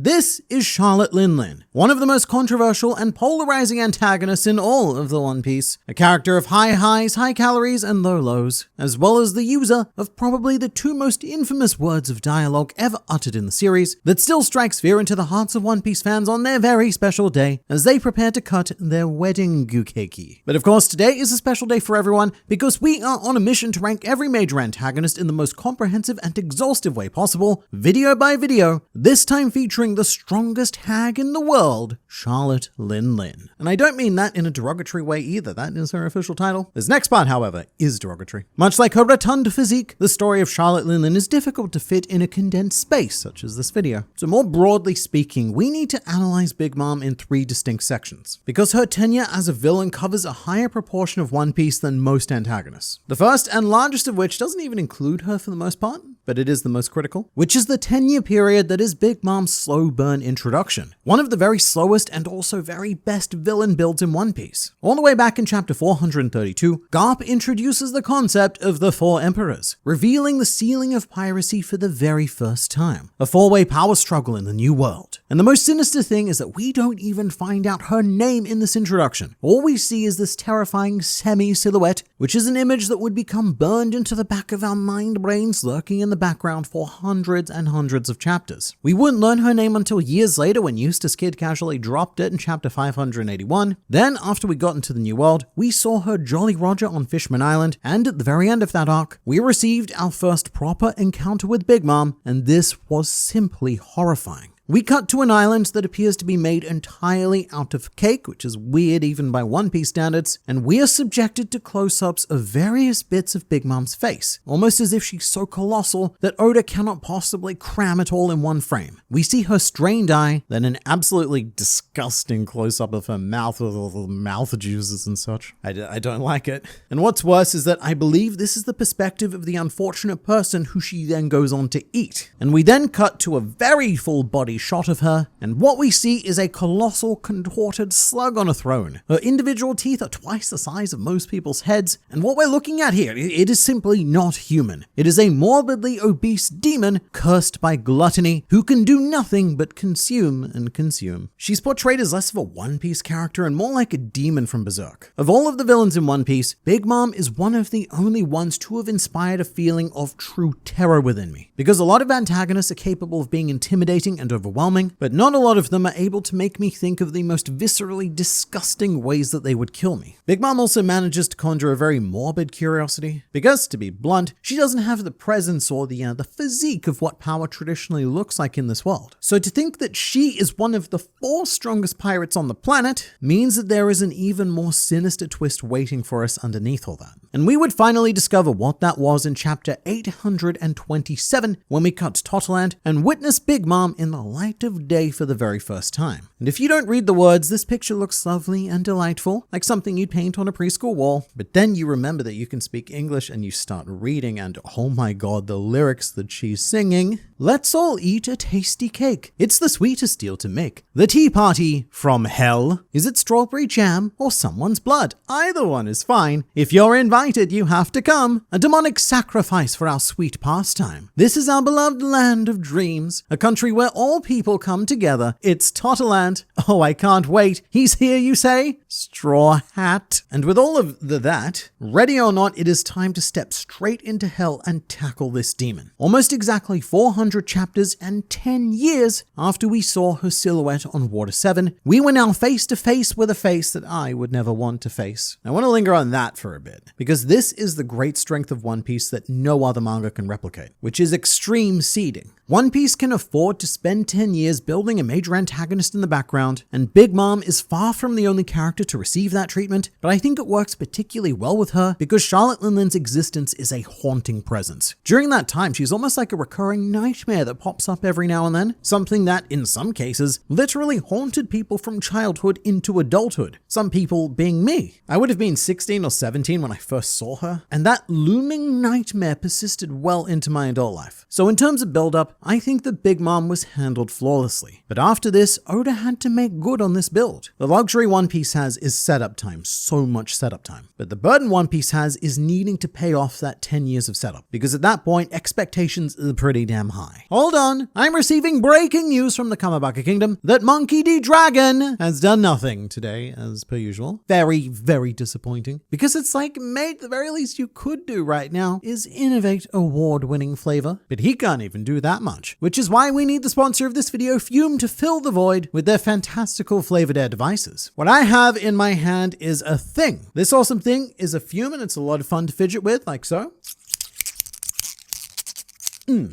This is Charlotte Lin, one of the most controversial and polarizing antagonists in all of the One Piece, a character of high highs, high calories, and low lows, as well as the user of probably the two most infamous words of dialogue ever uttered in the series that still strikes fear into the hearts of One Piece fans on their very special day as they prepare to cut their wedding gukeki. But of course, today is a special day for everyone because we are on a mission to rank every major antagonist in the most comprehensive and exhaustive way possible, video by video, this time featuring the strongest hag in the world, Charlotte Lin. And I don't mean that in a derogatory way either, that is her official title. This next part, however, is derogatory. Much like her rotund physique, the story of Charlotte Lin is difficult to fit in a condensed space, such as this video. So more broadly speaking, we need to analyze Big Mom in three distinct sections, because her tenure as a villain covers a higher proportion of One Piece than most antagonists. The first and largest of which doesn't even include her for the most part, but it is the most critical, which is the 10-year period that is Big Mom's slow burn introduction. One of the very slowest and also very best villain builds in One Piece. All the way back in chapter 432, Garp introduces the concept of the Four Emperors, revealing the ceiling of piracy for the very first time. A four-way power struggle in the New World. And the most sinister thing is that we don't even find out her name in this introduction. All we see is this terrifying semi-silhouette, which is an image that would become burned into the back of our mind brains, lurking in the background for hundreds and hundreds of chapters. We wouldn't learn her name until years later when Eustace Kid casually dropped it in chapter 581. Then, after we got into the New World, we saw her Jolly Roger on Fishman Island, and at the very end of that arc, we received our first proper encounter with Big Mom, and this was simply horrifying. We cut to an island that appears to be made entirely out of cake, which is weird even by One Piece standards, and we are subjected to close-ups of various bits of Big Mom's face, almost as if she's so colossal that Oda cannot possibly cram it all in one frame. We see her strained eye, then an absolutely disgusting close-up of her mouth with all the mouth juices and such. I don't like it. And what's worse is that I believe this is the perspective of the unfortunate person who she then goes on to eat. And we then cut to a very full body shot of her, and what we see is a colossal contorted slug on a throne. Her individual teeth are twice the size of most people's heads, and what we're looking at here, it is simply not human. It is a morbidly obese demon cursed by gluttony who can do nothing but consume and consume. She's portrayed as less of a One Piece character and more like a demon from Berserk. Of all of the villains in One Piece, Big Mom is one of the only ones to have inspired a feeling of true terror within me, because a lot of antagonists are capable of being intimidating and overwhelming, but not a lot of them are able to make me think of the most viscerally disgusting ways that they would kill me. Big Mom also manages to conjure a very morbid curiosity, because, to be blunt, she doesn't have the presence or the physique of what power traditionally looks like in this world. So to think that she is one of the 4 strongest pirates on the planet means that there is an even more sinister twist waiting for us underneath all that. And we would finally discover what that was in chapter 827 when we cut to Totland and witness Big Mom in the light of day for the very first time. And if you don't read the words, this picture looks lovely and delightful, like something you'd paint on a preschool wall. But then you remember that you can speak English and you start reading, and oh my god, the lyrics that she's singing. Let's all eat a tasty cake. It's the sweetest deal to make. The tea party from hell. Is it strawberry jam or someone's blood? Either one is fine. If you're invited, you have to come. A demonic sacrifice for our sweet pastime. This is our beloved land of dreams, a country where all people come together. It's Tottland. Oh, I can't wait. He's here, you say? Straw Hat. And with all of that, ready or not, it is time to step straight into hell and tackle this demon. Almost exactly 400 chapters and 10 years after we saw her silhouette on Water 7, we were now face to face with a face that I would never want to face. I want to linger on that for a bit, because this is the great strength of One Piece that no other manga can replicate, which is extreme seeding. One Piece can afford to spend 10 years building a major antagonist in the background, and Big Mom is far from the only character to receive that treatment, but I think it works particularly well with her because Charlotte Lin's existence is a haunting presence. During that time, she's almost like a recurring nightmare that pops up every now and then, something that, in some cases, literally haunted people from childhood into adulthood, some people being me. I would have been 16 or 17 when I first saw her, and that looming nightmare persisted well into my adult life. So in terms of build-up, I think that Big Mom was handled flawlessly. But after this, Oda had to make good on this build. The luxury One Piece has has is setup time, so much setup time. But the burden One Piece has is needing to pay off that 10 years of setup, because at that point, expectations are pretty damn high. Hold on, I'm receiving breaking news from the Kamabaka Kingdom that Monkey D. Dragon has done nothing today, as per usual. Very, very disappointing, because it's like, mate, the very least you could do right now is innovate award-winning flavor, but he can't even do that much, which is why we need the sponsor of this video, Fume, to fill the void with their fantastical flavored air devices. What I have in my hand is a thing. This awesome thing is a Fume, and it's a lot of fun to fidget with, like so.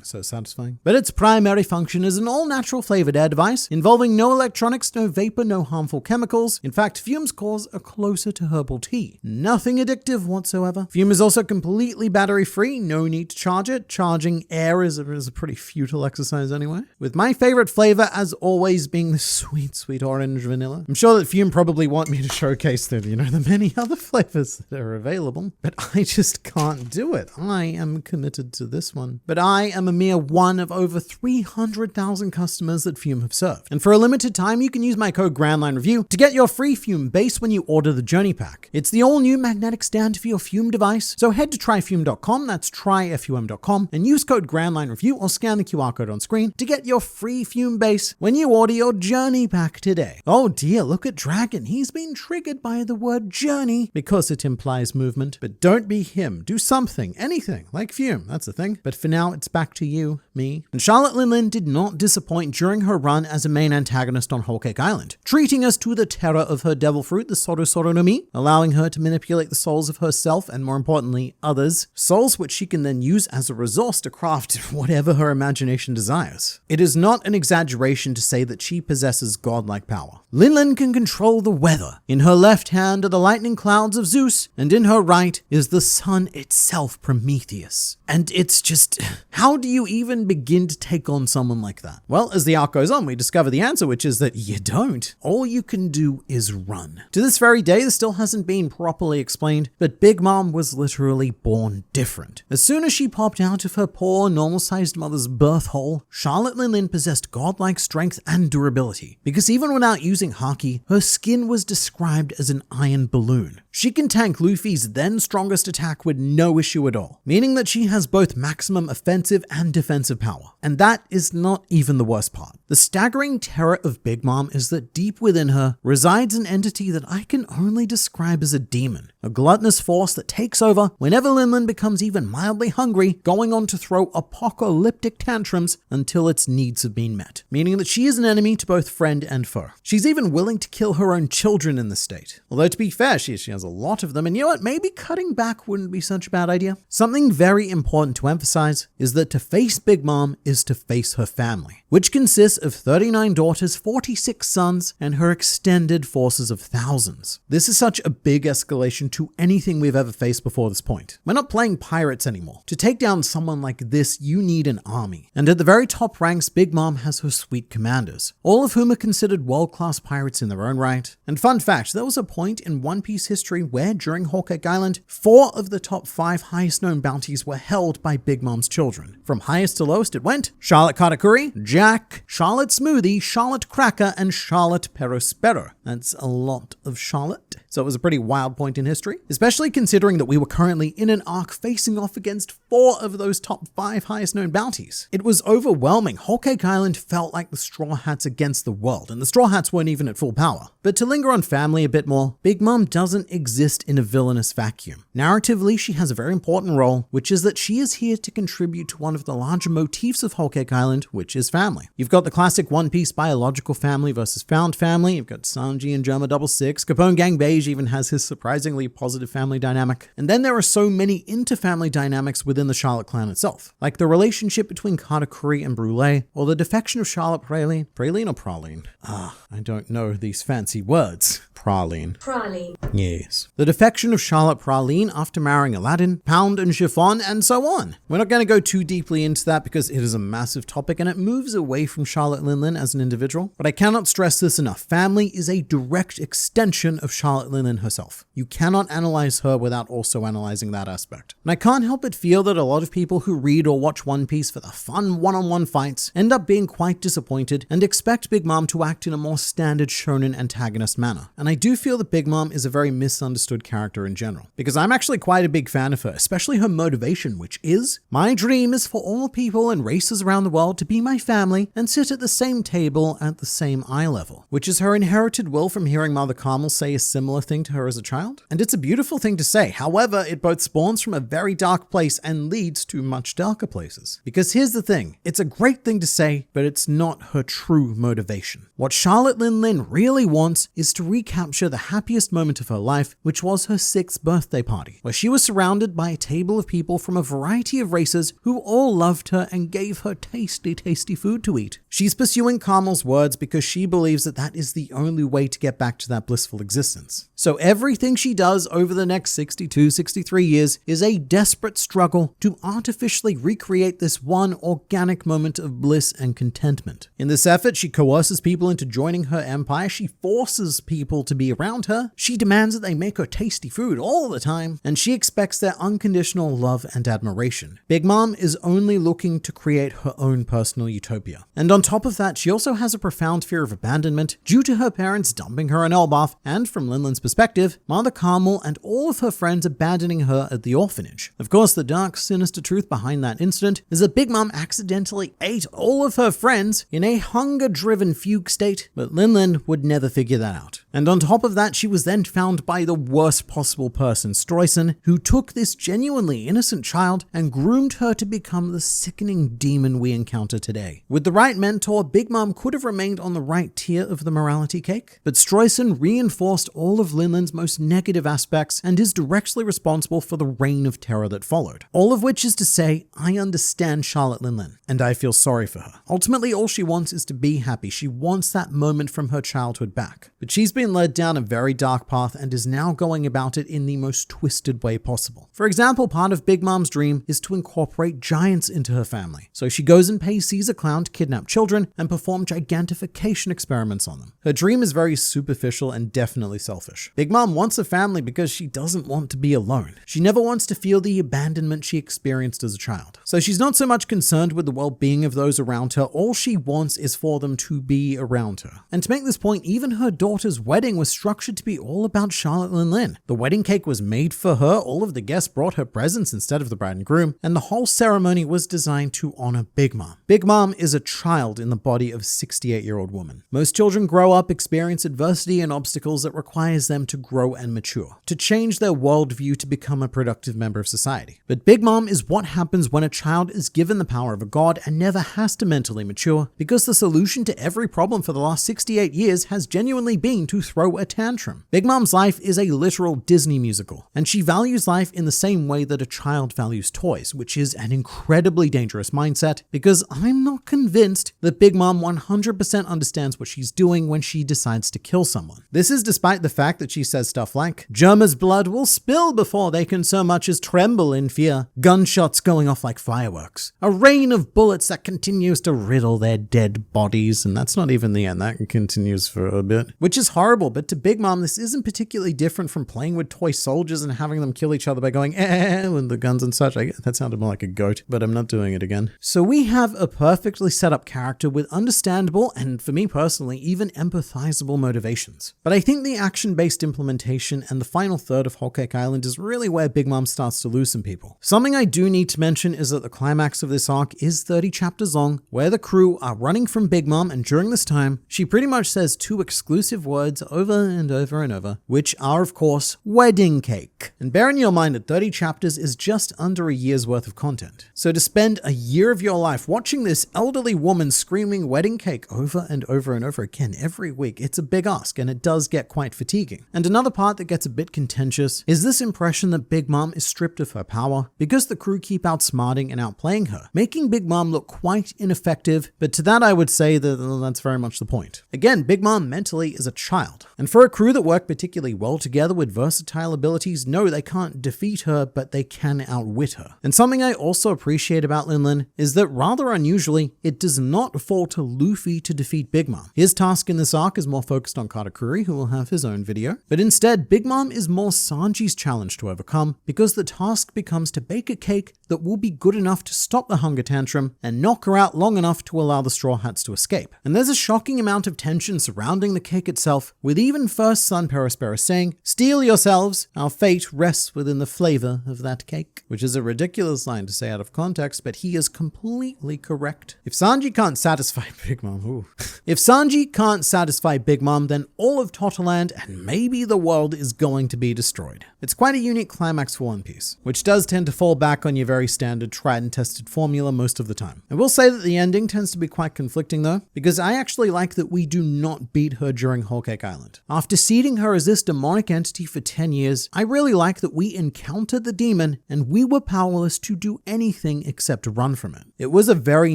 So satisfying. But its primary function is an all-natural flavored air device involving no electronics, no vapor, no harmful chemicals. In fact, Fume's cores are closer to herbal tea. Nothing addictive whatsoever. Fume is also completely battery-free, no need to charge it. Charging air is a pretty futile exercise anyway. With my favorite flavor, as always, being the sweet, sweet orange vanilla. I'm sure that Fume probably want me to showcase the many other flavors that are available, but I just can't do it. I am committed to this one. But I am a mere one of over 300,000 customers that Fume have served. And for a limited time, you can use my code GRANDLINEREVIEW to get your free Fume base when you order the Journey Pack. It's the all-new magnetic stand for your Fume device, so head to tryfume.com, that's tryfum.com, and use code GRANDLINEREVIEW or scan the QR code on screen to get your free Fume base when you order your Journey Pack today. Oh dear, look at Dragon. He's been triggered by the word journey because it implies movement. But don't be him. Do something, anything, like Fume, that's the thing. But for now, it's back to you, me. And Charlotte Linlin did not disappoint during her run as a main antagonist on Whole Cake Island, treating us to the terror of her devil fruit, the Soro Soro no Mi, allowing her to manipulate the souls of herself and, more importantly, others, souls which she can then use as a resource to craft whatever her imagination desires. It is not an exaggeration to say that she possesses godlike power. Linlin can control the weather. In her left hand are the lightning clouds of Zeus, and in her right is the sun itself, Prometheus. And it's just, how do you even begin to take on someone like that? Well, as the arc goes on, we discover the answer, which is that you don't. All you can do is run. To this very day, this still hasn't been properly explained, but Big Mom was literally born different. As soon as she popped out of her poor, normal-sized mother's birth hole, Charlotte Linlin possessed godlike strength and durability, because even without using haki, her skin was described as an iron balloon. She can tank Luffy's then strongest attack with no issue at all, meaning that she has both maximum offensive and defensive power. And that is not even the worst part. The staggering terror of Big Mom is that deep within her resides an entity that I can only describe as a demon, a gluttonous force that takes over whenever Linlin becomes even mildly hungry, going on to throw apocalyptic tantrums until its needs have been met, meaning that she is an enemy to both friend and foe. She's even willing to kill her own children in this state. Although to be fair, she has a lot of them, and you know what, maybe cutting back wouldn't be such a bad idea. Something very important to emphasize is that to face Big Mom is to face her family, which consists of 39 daughters, 46 sons, and her extended forces of thousands. This is such a big escalation to anything we've ever faced before this point. We're not playing pirates anymore. To take down someone like this, you need an army. And at the very top ranks, Big Mom has her suite commanders, all of whom are considered world-class pirates in their own right. And fun fact, there was a point in One Piece history where, during Whole Cake Island, 4 of the top 5 highest known bounties were held by Big Mom's children. From highest to lowest it went: Charlotte Katakuri, Jack, Charlotte Smoothie, Charlotte Cracker, and Charlotte Perospero. That's a lot of Charlotte. So it was a pretty wild point in history, especially considering that we were currently in an arc facing off against 4 of those top 5 highest known bounties. It was overwhelming. Whole Cake Island felt like the Straw Hats against the world, and the Straw Hats weren't even at full power. But to linger on family a bit more, Big Mom doesn't exist in a villainous vacuum. Narratively, she has a very important role, which is that she is here to contribute to one of the larger motifs of Whole Cake Island, which is family. You've got the classic One Piece biological family versus found family. You've got Sanji and Germa 66. Capone Gang Beige even has his surprisingly positive family dynamic. And then there are so many inter-family dynamics within the Charlotte clan itself, like the relationship between Katakuri and Brûlé, or the defection of Charlotte Praline. Praline or Praline? I don't know these fancy words. Praline. Praline. Yes. The defection of Charlotte Praline after marrying Aladdin, Pound and Chiffon, and so on. We're not going to go too deeply into that because it is a massive topic and it moves away from Charlotte Linlin as an individual, but I cannot stress this enough. Family is a direct extension of Charlotte Linlin herself. You cannot analyze her without also analyzing that aspect. And I can't help but feel that a lot of people who read or watch One Piece for the fun one-on-one fights end up being quite disappointed and expect Big Mom to act in a more standard shonen antagonist manner. And and I do feel that Big Mom is a very misunderstood character in general, because I'm actually quite a big fan of her, especially her motivation, which is, my dream is for all people and races around the world to be my family and sit at the same table at the same eye level, which is her inherited will from hearing Mother Carmel say a similar thing to her as a child. And it's a beautiful thing to say. However, it both spawns from a very dark place and leads to much darker places. Because here's the thing, it's a great thing to say, but it's not her true motivation. What Charlotte Lin Lin really wants is to recapture the happiest moment of her life, which was her 6th birthday party, where she was surrounded by a table of people from a variety of races who all loved her and gave her tasty, tasty food to eat. She's pursuing Carmel's words because she believes that that is the only way to get back to that blissful existence. So everything she does over the next 62, 63 years is a desperate struggle to artificially recreate this one organic moment of bliss and contentment. In this effort, she coerces people into joining her empire, she forces people to be around her, she demands that they make her tasty food all the time, and she expects their unconditional love and admiration. Big Mom is only looking to create her own personal utopia. And on top of that, she also has a profound fear of abandonment due to her parents dumping her in Elbaf, and from Lin Lin's perspective, Mother Carmel and all of her friends abandoning her at the orphanage. Of course, the dark, sinister truth behind that incident is that Big Mom accidentally ate all of her friends in a hunger-driven fugue state, but Lin Lin would never figure that out. And on top of that, she was then found by the worst possible person, Struyson, who took this genuinely innocent child and groomed her to become the sickening demon we encounter today. With the right mentor, Big Mom could have remained on the right tier of the morality cake, but Struyson reinforced all of Lin Lin's most negative aspects and is directly responsible for the reign of terror that followed. All of which is to say, I understand Charlotte Lin Lin, and I feel sorry for her. Ultimately, all she wants is to be happy. She wants that moment from her childhood back. But she's been led down a very dark path and is now going about it in the most twisted way possible. For example, part of Big Mom's dream is to incorporate giants into her family. So she goes and pays Caesar Clown to kidnap children and perform gigantification experiments on them. Her dream is very superficial and definitely selfish. Big Mom wants a family because she doesn't want to be alone. She never wants to feel the abandonment she experienced as a child. So she's not so much concerned with the well-being of those around her. All she wants is for them to be around her. And to make this point, even her daughter's wedding was structured to be all about Charlotte Lin Lin. The wedding cake was made for her, all of the guests brought her presents instead of the bride and groom, and the whole ceremony was designed to honor Big Mom. Big Mom is a child in the body of a 68-year-old woman. Most children grow up, experience adversity and obstacles that requires them to grow and mature, to change their worldview to become a productive member of society. But Big Mom is what happens when a child is given the power of a god and never has to mentally mature, because the solution to every problem for the last 68 years has genuinely been to throw a tantrum. Big Mom's life is a literal Disney musical, and she values life in the same way that a child values toys, which is an incredibly dangerous mindset, because I'm not convinced that Big Mom 100% understands what she's doing when she decides to kill someone. This is despite the fact that she says stuff like, Germa's blood will spill before they can so much as tremble in fear, gunshots going off like fireworks, a rain of bullets that continues to riddle their dead bodies, and that's not even the end, that continues for a bit, which is horrible. But to Big Mom, this isn't particularly different from playing with toy soldiers and having them kill each other by going with the guns and such. That sounded more like a goat, but I'm not doing it again. So we have a perfectly set up character with understandable and, for me personally, even empathizable motivations. But I think the action-based implementation and the final third of Whole Cake Island is really where Big Mom starts to lose some people. Something I do need to mention is that the climax of this arc is 30 chapters long, where the crew are running from Big Mom, and during this time, she pretty much says two exclusive words over and over and over, which are, of course, wedding cake. And bear in your mind that 30 chapters is just under a year's worth of content. So to spend a year of your life watching this elderly woman screaming wedding cake over and over and over again every week, it's a big ask, and it does get quite fatiguing. And another part that gets a bit contentious is this impression that Big Mom is stripped of her power because the crew keep outsmarting and outplaying her, making Big Mom look quite ineffective, but to that I would say that that's very much the point. Again, Big Mom mentally is a child, and for a crew that work particularly well together with versatile abilities, no, they can't defeat her, but they can outwit her. And something I also appreciate about Lin Lin is that, rather unusually, it does not fall to Luffy to defeat Big Mom. His task in this arc is more focused on Katakuri, who will have his own video, but instead, Big Mom is more Sanji's challenge to overcome, because the task becomes to bake a cake that will be good enough to stop the hunger tantrum and knock her out long enough to allow the Straw Hats to escape. And there's a shocking amount of tension surrounding the cake itself, with even first son Perispera saying, "Steel yourselves, our fate rests within the flavor of that cake," which is a ridiculous line to say out of context, but he is completely correct. If Sanji can't satisfy Big Mom, if Sanji can't satisfy Big Mom, then all of Tottland and maybe the world is going to be destroyed. It's quite a unique climax for One Piece, which does tend to fall back on your very standard tried and tested formula most of the time. I will say that the ending tends to be quite conflicting though, because I actually like that we do not beat her during Whole Cake Island. After seeding her as this demonic entity for 10 years, I really like that we encountered the demon and we were powerless to do anything except run from it. It was a very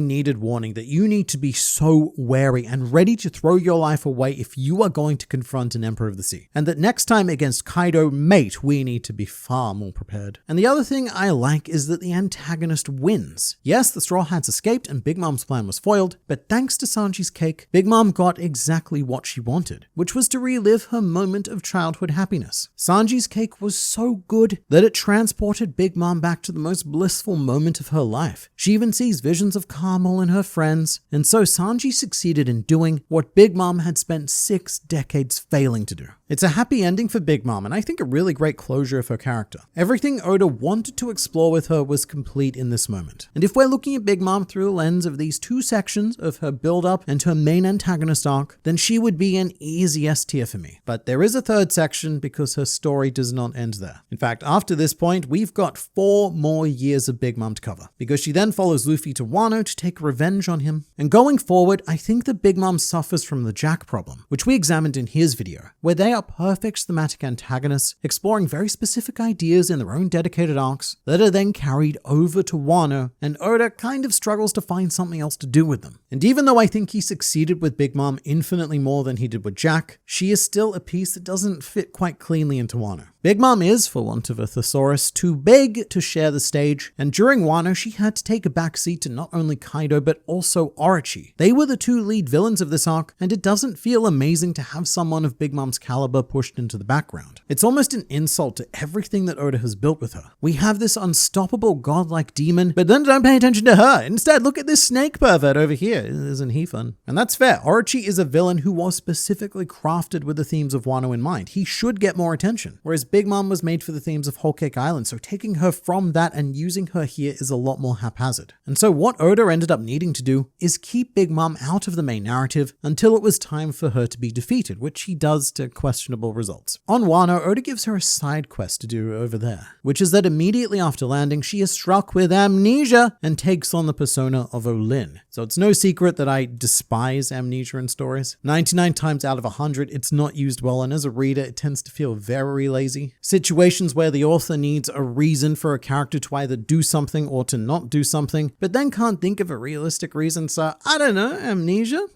needed warning that you need to be so wary and ready to throw your life away if you are going to confront an Emperor of the Sea. And that next time against Kaido, mate, we need to be far more prepared. And the other thing I like is that the antagonist wins. Yes, the Straw Hats escaped and Big Mom's plan was foiled, but thanks to Sanji's cake, Big Mom got exactly what she wanted, which was to relive her moment of childhood happiness. Sanji's cake was so good that it transported Big Mom back to the most blissful moment of her life. She even sees visions of Carmel and her friends, and so Sanji succeeded in doing what Big Mom had spent 6 decades failing to do. It's a happy ending for Big Mom, and I think a really great closure of her character. Everything Oda wanted to explore with her was complete in this moment. And if we're looking at Big Mom through the lens of these 2 sections of her build-up and her main antagonist arc, then she would be an easy S tier for me. But there is a 3rd section because her story does not end there. In fact, after this point, we've got 4 more years of Big Mom to cover, because she then follows Luffy to Wano to take revenge on him. And going forward, I think that Big Mom suffers from the Jack problem, which we examined in his video, where they are perfect thematic antagonists, exploring very specific ideas in their own dedicated arcs that are then carried over to Wano, and Oda kind of struggles to find something else to do with them. And even though I think he succeeded with Big Mom infinitely more than he did with Jack, she is still a piece that doesn't fit quite cleanly into Wano. Big Mom is, for want of a thesaurus, too big to share the stage, and during Wano she had to take a backseat to not only Kaido but also Orochi. They were the 2 lead villains of this arc, and it doesn't feel amazing to have someone of Big Mom's caliber pushed into the background. It's almost an insult to everything that Oda has built with her. We have this unstoppable godlike demon, but then don't pay attention to her. Instead, look at this snake pervert over here. Isn't he fun? And that's fair. Orochi is a villain who was specifically crafted with the themes of Wano in mind. He should get more attention, whereas Big Mom was made for the themes of Whole Cake Island, so taking her from that and using her here is a lot more haphazard. And so what Oda ended up needing to do is keep Big Mom out of the main narrative until it was time for her to be defeated, which he does to questionable results. On Wano, Oda gives her a side quest to do over there, which is that immediately after landing, she is struck with amnesia and takes on the persona of Olin. So it's no secret that I despise amnesia in stories. 99 times out of 100, it's not used well, and as a reader, it tends to feel very lazy. Situations where the author needs a reason for a character to either do something or to not do something, but then can't think of a realistic reason, so I don't know, amnesia?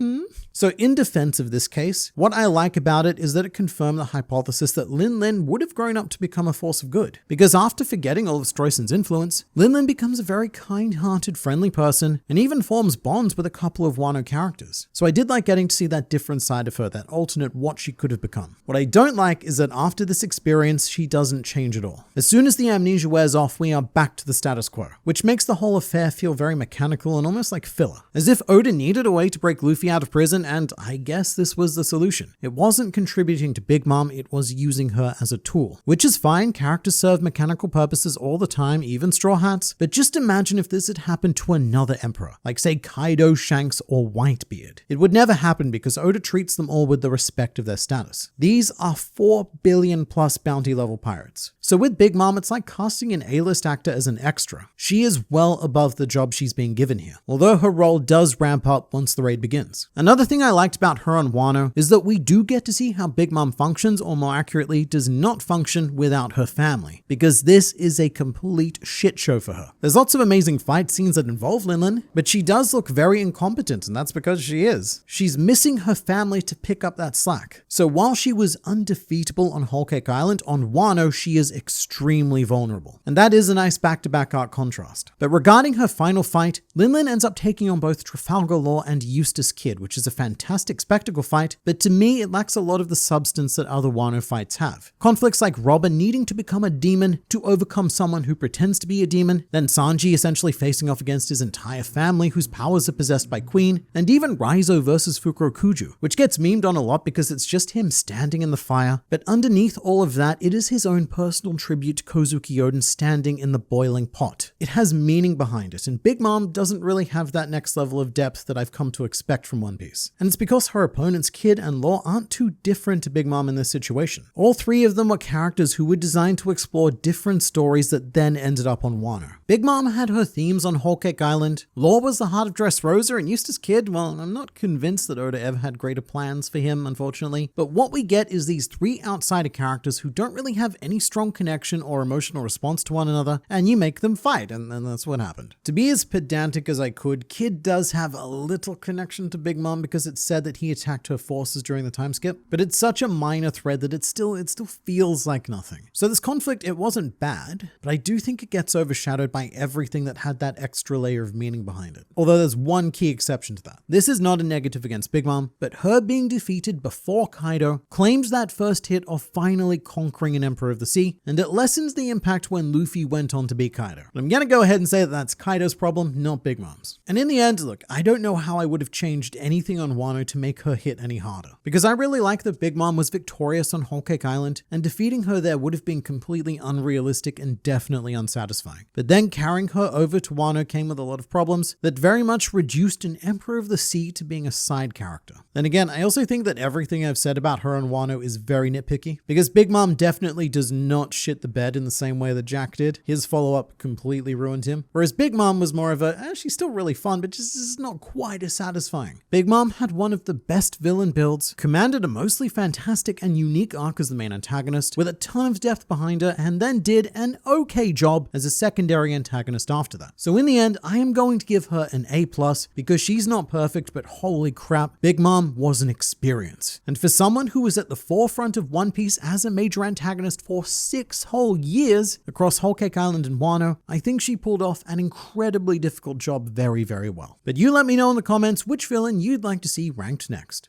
So in defense of this case, what I like about it is that it confirmed the hypothesis that Lin Lin would have grown up to become a force of good. Because after forgetting all of Stroisen's influence, Lin Lin becomes a very kind-hearted, friendly person, and even forms bonds with a couple of Wano characters. So I did like getting to see that different side of her, that alternate what she could have become. What I don't like is that after this experience, she doesn't change at all. As soon as the amnesia wears off, we are back to the status quo, which makes the whole affair feel very mechanical and almost like filler. As if Oda needed a way to break Luffy out of prison, and I guess this was the solution. It wasn't contributing to Big Mom, it was using her as a tool. Which is fine, characters serve mechanical purposes all the time, even Straw Hats, but just imagine if this had happened to another emperor, like say Kaido, Shanks, or Whitebeard. It would never happen because Oda treats them all with the respect of their status. These are 4 billion plus bounty level pirates. So with Big Mom, it's like casting an A-list actor as an extra. She is well above the job she's being given here, although her role does ramp up once the raid begins. Another thing I liked about her on Wano is that we do get to see how Big Mom functions, or more accurately, does not function without her family, because this is a complete shit show for her. There's lots of amazing fight scenes that involve Lin Lin, but she does look very incompetent, and that's because she is. She's missing her family to pick up that slack. So while she was undefeatable on Whole Cake Island, on on Wano, she is extremely vulnerable. And that is a nice back-to-back arc contrast. But regarding her final fight, Linlin ends up taking on both Trafalgar Law and Eustace Kid, which is a fantastic spectacle fight, but to me it lacks a lot of the substance that other Wano fights have. Conflicts like Robin needing to become a demon to overcome someone who pretends to be a demon, then Sanji essentially facing off against his entire family whose powers are possessed by Queen, and even Raizo versus Fukurokuju, which gets memed on a lot because it's just him standing in the fire, but underneath all of that, it is his own personal tribute to Kozuki Oden standing in the boiling pot. It has meaning behind it, and Big Mom doesn't really have that next level of depth that I've come to expect from One Piece. And it's because her opponents Kid and Law aren't too different to Big Mom in this situation. All three of them were characters who were designed to explore different stories that then ended up on Wano. Big Mom had her themes on Whole Cake Island, Law was the heart of Dressrosa, and Eustace Kid, well, I'm not convinced that Oda ever had greater plans for him, unfortunately, but what we get is these three outsider characters who don't really have any strong connection or emotional response to one another, and you make them fight, and that's what happened. To be as pedantic as I could, Kid does have a little connection to Big Mom because it's said that he attacked her forces during the time skip, but it's such a minor thread that it still feels like nothing. So this conflict, it wasn't bad, but I do think it gets overshadowed by everything that had that extra layer of meaning behind it. Although there's one key exception to that. This is not a negative against Big Mom, but her being defeated before Kaido claims that first hit of finally conquering an Emperor of the Sea, and it lessens the impact when Luffy went on to beat Kaido. But I'm gonna go ahead and say that that's Kaido's problem, not Big Mom's. And in the end, look, I don't know how I would have changed anything on Wano to make her hit any harder, because I really like that Big Mom was victorious on Whole Cake Island, and defeating her there would have been completely unrealistic and definitely unsatisfying. But then carrying her over to Wano came with a lot of problems that very much reduced an Emperor of the Sea to being a side character. Then again, I also think that everything I've said about her on Wano is very nitpicky, because Big Mom definitely does not shit the bed in the same way that Jack did. His follow-up completely ruined him. Whereas Big Mom was more of a, she's still really fun, but just not quite as satisfying. Big Mom had one of the best villain builds, commanded a mostly fantastic and unique arc as the main antagonist, with a ton of depth behind her, and then did an okay job as a secondary antagonist after that. So in the end, I am going to give her an A+, because she's not perfect, but holy crap, Big Mom was an experience. And for someone who was at the forefront of One Piece as a major antagonist for 6 whole years across Whole Cake Island and Wano, I think she pulled off an incredibly difficult job very, very well. But you let me know in the comments which villain you'd like to see ranked next.